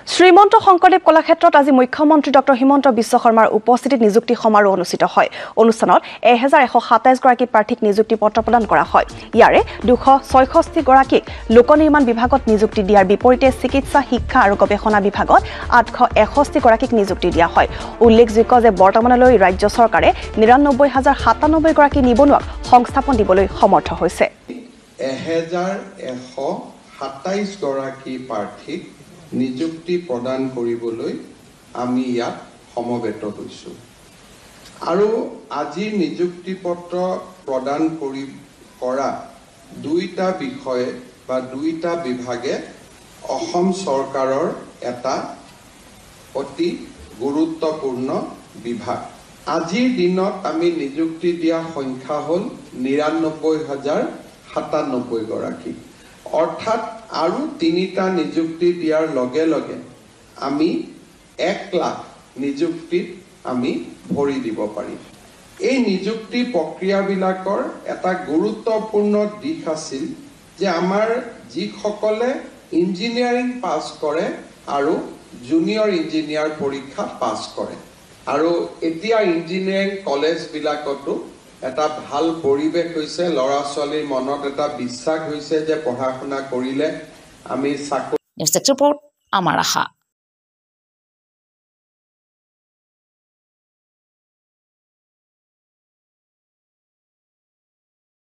শ্ৰীমন্ত শংকৰদেৱ কলাক্ষেত্ৰত আজি মুখ্যমন্ত্ৰী ডক্টৰ হিমন্ত বিশ্ব শৰ্মাৰ উপস্থিতিত নিযুক্তি সমাৰোহ অনুষ্ঠিত হয়। অনুষ্ঠানত 1127 গৰাকী প্ৰাৰ্থীক নিযুক্তি পত্ৰ প্ৰদান কৰা হয়। ইয়াৰে 266 গৰাকীক লোক নিৰ্মাণ বিভাগত নিযুক্তি দিয়াৰ বিপৰীতে চিকিৎসা, শিক্ষা আৰু গৱেষণা বিভাগত 861 গৰাকীক নিযুক্তি দিয়া হয়। উল্লেখযোগ্য যে বৰ্তমানলৈ ৰাজ্য চৰকাৰে 99,097 গৰাকী নিবনুৱাক সংস্থাপন দিবলৈ সমৰ্থ হৈছে। 1127 গৰাকী প্ৰাৰ্থীক নিযুক্তি প্ৰদান কৰিবলৈ আমি ইয়াত সমবেত হৈছোঁ আৰু আজি নিযুক্তি পত্ৰ প্ৰদান কৰা দুইটা বিষয়ে বা দুইটা বিভাগে অসম চৰকাৰৰ এটা অতি গুৰুত্বপূৰ্ণ বিভাগ। আজিৰ দিনত আমি নিযুক্তি দিয়া সংখ্যা হ'ল 99,097 গৰাকী। অৰ্থাৎ আৰু 3টা নিযুক্তি দিয়াৰ লগে লগে আমি 1 লাখ নিযুক্তিত আমি ভৰি দিব পাৰিম। এই নিযুক্তি প্ৰক্ৰিয়াবিলাকৰ এটা গুৰুত্বপূৰ্ণ দিশ আছিল যে আমাৰ যিসকলে ইঞ্জিনিয়াৰিং পাছ কৰে আৰু জুনিয়ৰ ইঞ্জিনিয়াৰ পৰীক্ষা পাছ কৰে আৰু এতিয়া ইঞ্জিনিয়াৰিং কলেজবিলাকতো এটা ভাল পৰিৱেশ হৈছে, ল'ৰা ছোৱালীৰ মনত এটা বিশ্বাস হৈছে যে পঢ়া শুনা কৰিলে আমি চাকৰি। নিউজ ৰিপৰ্ট আমাৰ আশা।